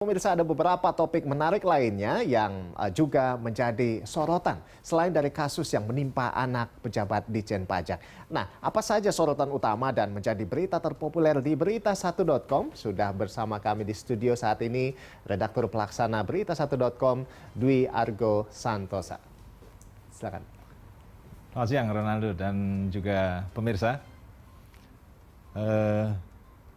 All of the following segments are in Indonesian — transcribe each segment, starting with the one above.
Pemirsa, ada beberapa topik menarik lainnya yang juga menjadi sorotan selain dari kasus yang menimpa anak pejabat Ditjen Pajak. Nah, apa saja sorotan utama dan menjadi berita terpopuler di berita1.com? Sudah bersama kami di studio saat ini redaktur pelaksana berita1.com Dwi Argo Santosa. Silakan. Selamat siang Ronaldo dan juga pemirsa.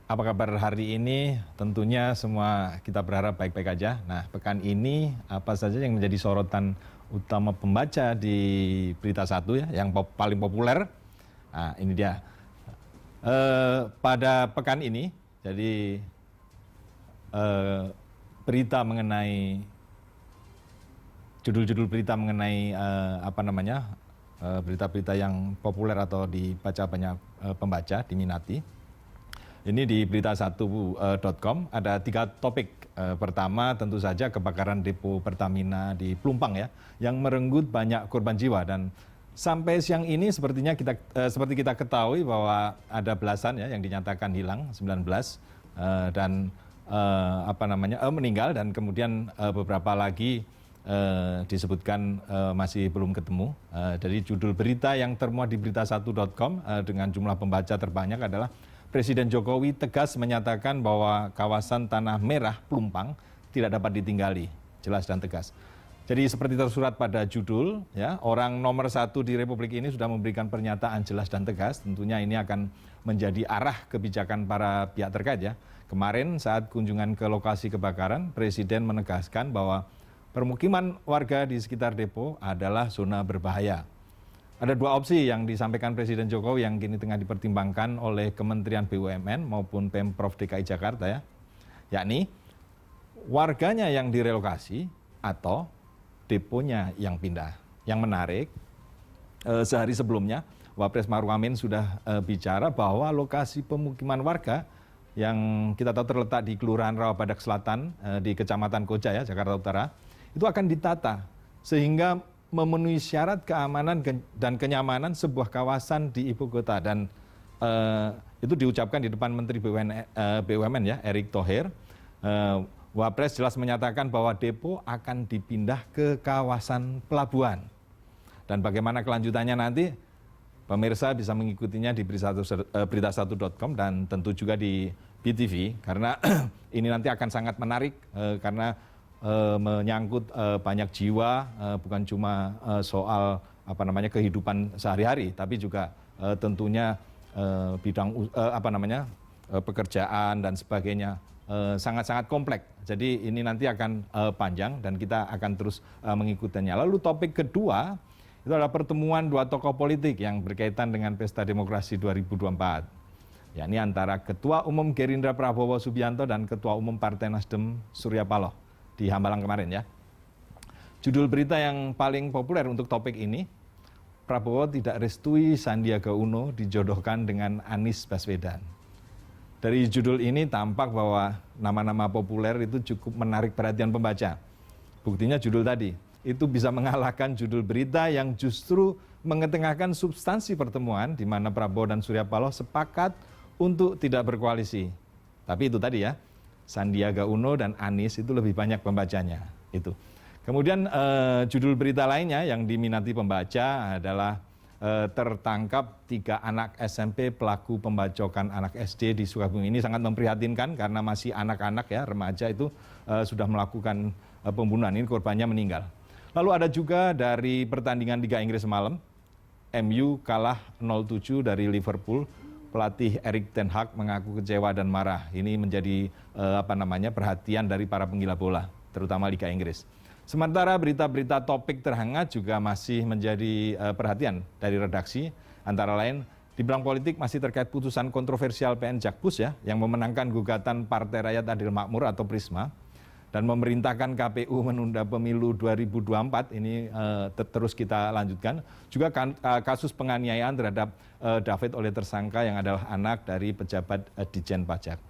Apa kabar hari ini? Tentunya semua kita berharap baik-baik aja. Nah, pekan ini apa saja yang menjadi sorotan utama pembaca di Berita Satu ya, yang paling populer? Nah, ini dia. Pada pekan ini, jadi berita mengenai judul-judul berita mengenai berita-berita yang populer atau dibaca banyak pembaca, diminati. Ini di berita1.com ada 3 topik. Pertama tentu saja kebakaran depo Pertamina di Pelumpang ya, yang merenggut banyak korban jiwa, dan sampai siang ini sepertinya seperti kita ketahui bahwa ada belasan ya yang dinyatakan hilang, 19 dan meninggal, dan kemudian beberapa lagi disebutkan masih belum ketemu. Dari judul berita yang termuat di berita1.com dengan jumlah pembaca terbanyak adalah Presiden Jokowi tegas menyatakan bahwa kawasan Tanah Merah Pelumpang tidak dapat ditinggali, jelas dan tegas. Jadi seperti tersurat pada judul, ya, orang nomor 1 di Republik ini sudah memberikan pernyataan jelas dan tegas. Tentunya ini akan menjadi arah kebijakan para pihak terkait ya. Kemarin saat kunjungan ke lokasi kebakaran, Presiden menegaskan bahwa permukiman warga di sekitar depo adalah zona berbahaya. Ada 2 opsi yang disampaikan Presiden Jokowi yang kini tengah dipertimbangkan oleh Kementerian BUMN maupun Pemprov DKI Jakarta ya, yakni warganya yang direlokasi atau deponya yang pindah. Yang menarik, sehari sebelumnya Wapres Maruf Amin sudah bicara bahwa lokasi pemukiman warga yang kita tahu terletak di Kelurahan Rawabadak Selatan di Kecamatan Koja ya, Jakarta Utara, itu akan ditata sehingga memenuhi syarat keamanan dan kenyamanan sebuah kawasan di ibu kota, dan itu diucapkan di depan Menteri BUMN ya, Erick Thohir. Wapres jelas menyatakan bahwa depo akan dipindah ke kawasan pelabuhan, dan bagaimana kelanjutannya nanti pemirsa bisa mengikutinya di berita1.com dan tentu juga di BTV, karena ini nanti akan sangat menarik karena menyangkut banyak jiwa, bukan cuma soal kehidupan sehari-hari, tapi juga tentunya bidang pekerjaan dan sebagainya, sangat-sangat kompleks. Jadi ini nanti akan panjang dan kita akan terus mengikutinya. Lalu topik kedua itu adalah pertemuan 2 tokoh politik yang berkaitan dengan Pesta Demokrasi 2024, yakni antara Ketua Umum Gerindra Prabowo Subianto dan Ketua Umum Partai Nasdem Surya Paloh di Hambalang kemarin ya. Judul berita yang paling populer untuk topik ini, Prabowo tidak restui Sandiaga Uno dijodohkan dengan Anies Baswedan. Dari judul ini tampak bahwa nama-nama populer itu cukup menarik perhatian pembaca. Buktinya judul tadi, itu bisa mengalahkan judul berita yang justru mengetengahkan substansi pertemuan di mana Prabowo dan Surya Paloh sepakat untuk tidak berkoalisi. Tapi itu tadi ya, Sandiaga Uno dan Anies itu lebih banyak pembacanya itu. Kemudian judul berita lainnya yang diminati pembaca adalah tertangkap 3 anak SMP pelaku pembacokan anak SD di Sukabumi. Ini sangat memprihatinkan karena masih anak-anak ya, remaja itu sudah melakukan pembunuhan. Ini korbannya meninggal. Lalu ada juga dari pertandingan Liga Inggris semalam, MU kalah 0-7 dari Liverpool. Pelatih Erik ten Hag mengaku kecewa dan marah. Ini menjadi perhatian dari para penggila bola, terutama Liga Inggris. Sementara berita-berita topik terhangat juga masih menjadi perhatian dari redaksi. Antara lain, di bidang politik masih terkait putusan kontroversial PN Jakpus ya, yang memenangkan gugatan Partai Rakyat Adil Makmur atau Prisma dan memerintahkan KPU menunda pemilu 2024, ini terus kita lanjutkan. Juga kasus penganiayaan terhadap David oleh tersangka yang adalah anak dari pejabat Ditjen Pajak.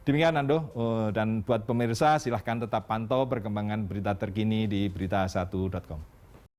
Demikian Nando, dan buat pemirsa silahkan tetap pantau perkembangan berita terkini di berita1.com.